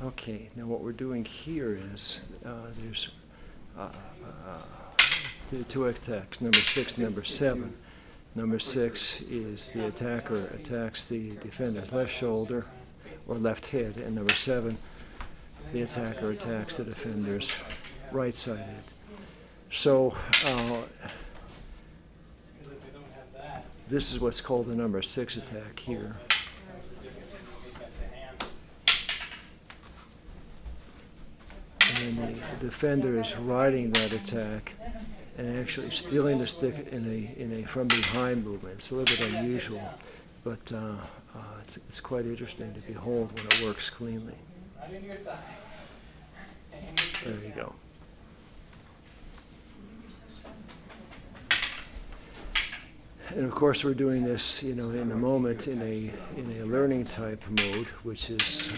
Okay, now what we're doing here is there's the two attacks, number 6 and number 7. Number 6 is the attacker attacks the defender's left shoulder or left head, and number 7, the attacker attacks the defender's right side head. So this is what's called the number 6 attack here. And the defender is riding that attack and actually stealing the stick in a from behind movement. It's a little bit unusual, but it's quite interesting to behold when it works cleanly. There you go. And of course, we're doing this, in the moment in a learning type mode, which is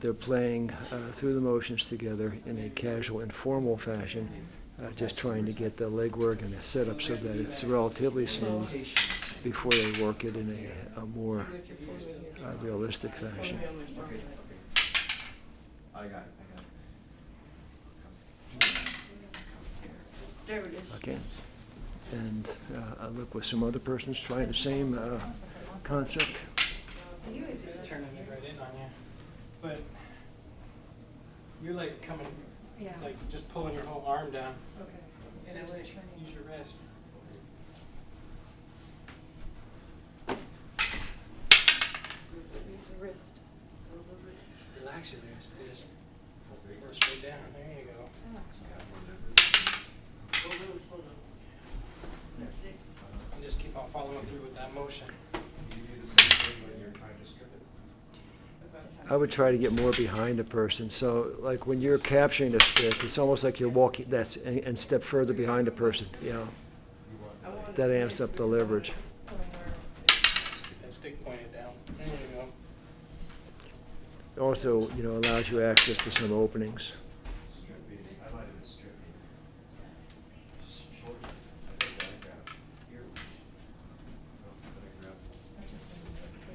they're playing through the motions together in a casual, informal fashion, just trying to get the legwork and the setup so that it's relatively smooth before they work it in a more realistic fashion. Okay. And I look with some other persons trying the same concept. It's turning me right in on you. But you're like coming, like just pulling your whole arm down. Okay. So just use your wrist. Use the wrist. Relax your wrist. Just go straight down. There you go. And just keep on following through with that motion. I would try to get more behind a person. So, like when you're capturing the stick, it's almost like you're walking. And step further behind a person. That amps up the leverage. Keep that stick pointed down. There you go. It also, allows you access to some openings.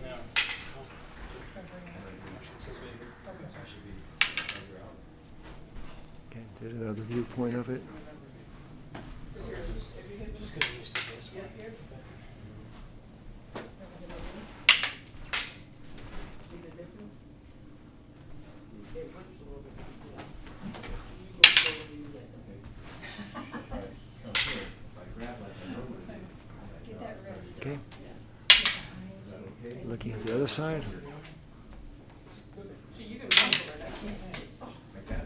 No. Okay, there's another viewpoint of it. Just get used to this one. Get that wrist. Okay. Looking at the other side. So you can rumble it, I can't. Like that?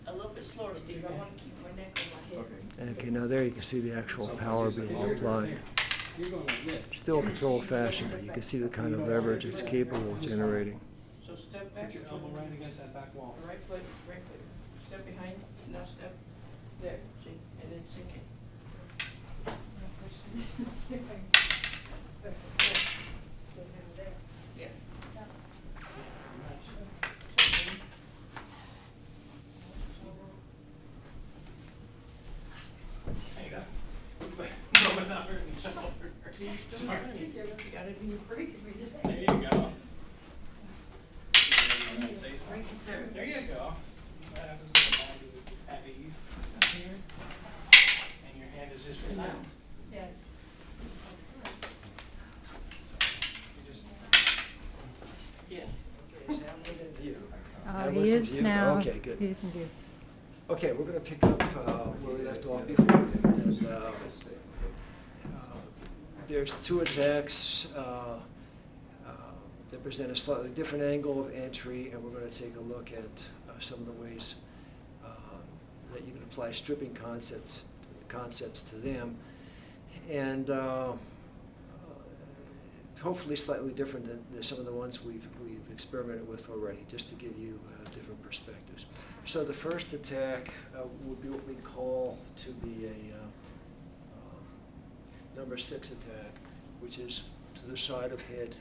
A little bit slower, Steve, I want to keep my neck on my head. Okay, now there you can see the actual power being applied. You're going like this. Still controlled fashion, but you can see the kind of leverage it's capable of generating. So step back, Put your elbow right against that back wall. right foot, step behind, now step there, see, and then sink it. Yeah. There you go. No, without hurting your shoulder. Sorry. You gotta be afraid of me today. There you go. Say Right something. there. There you go. That happens when the mind is at ease. Here. And your hand is just relaxed. Yes. So you just. Yeah. Okay, so I'm looking at you. And what's in view? Okay, good. He is in view. Okay, we're going to pick up where we left off before. And, there's two attacks that present a slightly different angle of entry, and we're going to take a look at some of the ways that you can apply stripping concepts to them, and hopefully slightly different than some of the ones we've experimented with already, just to give you different perspectives. So the first attack would be what we call to be a number 6 attack, which is to the side of head,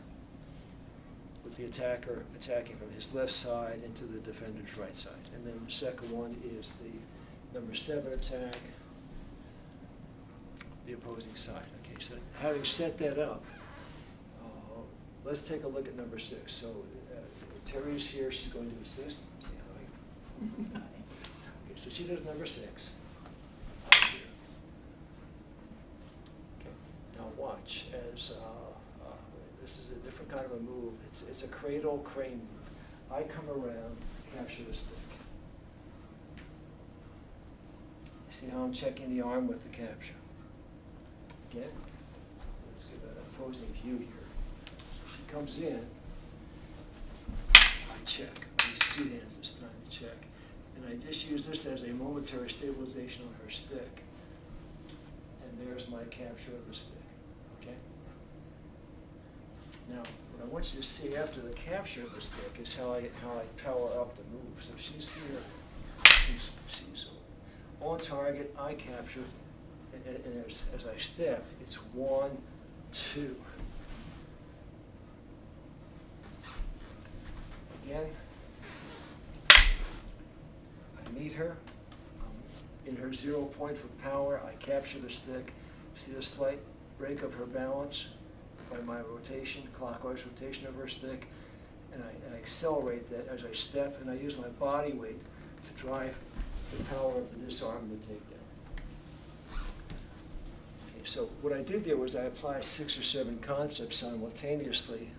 with the attacker attacking from his left side into the defender's right side. And then the second one is the number 7 attack, the opposing side. Okay, so having set that up, let's take a look at number 6. So Terry's here, she's going to assist. Say hi. Okay, so she does number 6. Here. Okay, now watch as this is a different kind of a move. It's a cradle crane move. I come around, capture the stick. See how I'm checking the arm with the capture? Again, let's give an opposing view here. So she comes in, I check. I use 2 hands this time to check. And I just use this as a momentary stabilization on her stick. And there's my capture of the stick, okay? Now, what I want you to see after the capture of the stick is how I power up the move. So she's here, she's on target, I capture, and as I step, it's 1, 2. Again, I meet her. In her 0 point for power, I capture the stick. See the slight break of her balance by my rotation, clockwise rotation of her stick, and I accelerate that as I step, and I use my body weight to drive the power of the disarm and the takedown. Okay, so what I did there was I applied 6 or 7 concepts simultaneously,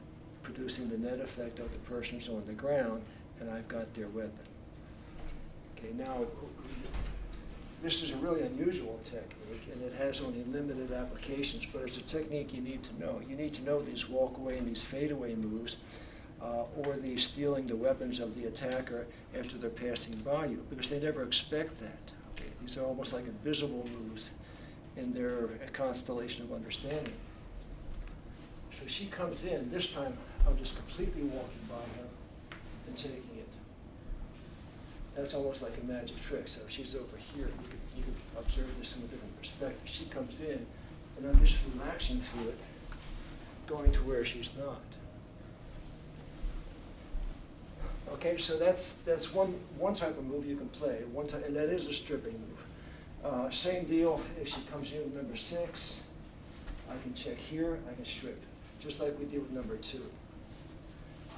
producing the net effect of the persons on the ground, and I've got their weapon. Okay, now, this is a really unusual technique, and it has only limited applications, but it's a technique you need to know. You need to know these walk-away and these fade-away moves, or the stealing the weapons of the attacker after they're passing by you, because they never expect that. Okay, these are almost like invisible moves in their constellation of understanding. So she comes in. This time, I'm just completely walking by her and taking it. That's almost like a magic trick. So if she's over here, you could observe this from a different perspective. She comes in, and I'm just relaxing through it, going to where she's not. Okay, so that's one type of move you can play, and that is a stripping move. Same deal, if she comes in with number 6, I can check here, I can strip, just like we did with number 2.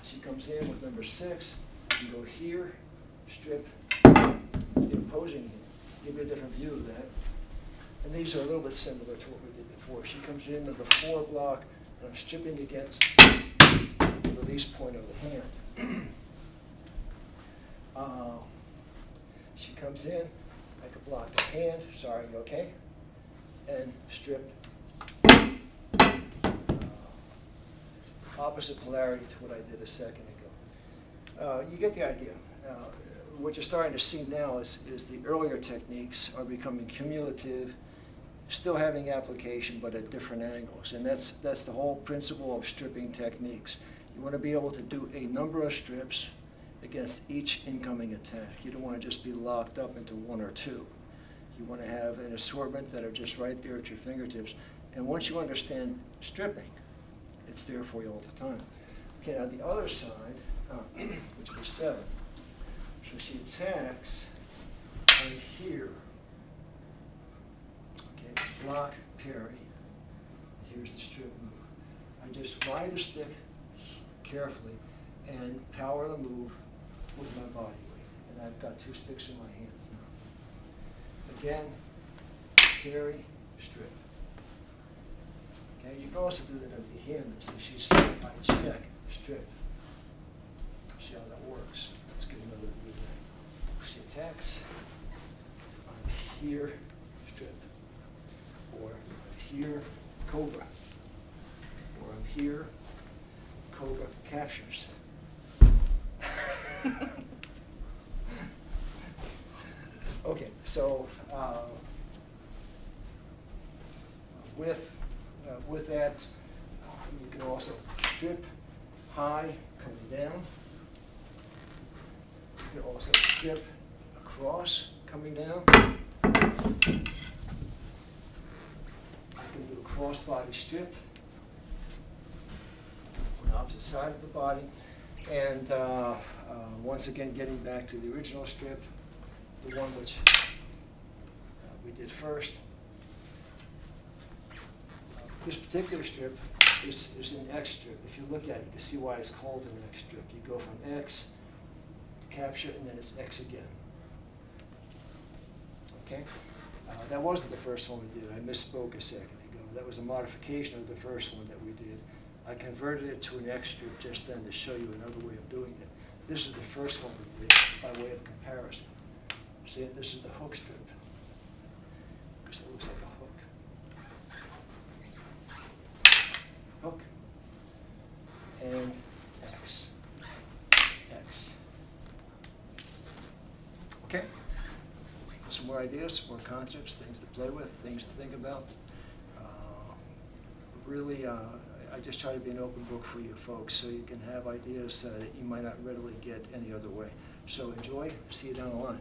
She comes in with number 6, I can go here, strip, the opposing hand. Give you a different view of that. And these are a little bit similar to what we did before. She comes in with the 4 block, and I'm stripping against the release point of the hand. She comes in, I could block the hand, sorry, okay? And strip. Opposite polarity to what I did a second ago. You get the idea. What you're starting to see now is the earlier techniques are becoming cumulative, still having application, but at different angles. And that's the whole principle of stripping techniques. You want to be able to do a number of strips against each incoming attack. You don't want to just be locked up into 1 or 2. You want to have an assortment that are just right there at your fingertips. And once you understand stripping, it's there for you all the time. Okay, now the other side, which was 7. So she attacks right here. Okay, block, parry. Here's the strip move. I just ride the stick carefully and power the move with my body weight. And I've got 2 sticks in my hands now. Again, carry, strip. Okay, you can also do that empty-handed. So she's, I check, strip. See how that works. Let's get another view there. She attacks. I'm here, strip. Or I'm here, cobra. Or I'm here, cobra captures. Okay, so with that, you can also strip high coming down. You can also strip across coming down. You can do a cross-body strip on the opposite side of the body. And once again, getting back to the original strip, the one which we did first. This particular strip is an X strip. If you look at it, you can see why it's called an X strip. You go from X to capture, and then it's X again. Okay? That wasn't the first one we did. I misspoke a second ago. That was a modification of the first one that we did. I converted it to an X strip just then to show you another way of doing it. This is the first one we did by way of comparison. See, this is the hook strip, because it looks like a hook. Hook. And X. X. Okay? Some more ideas, some more concepts, things to play with, things to think about. Really, I just try to be an open book for you folks so you can have ideas that you might not readily get any other way. So enjoy. See you down the line.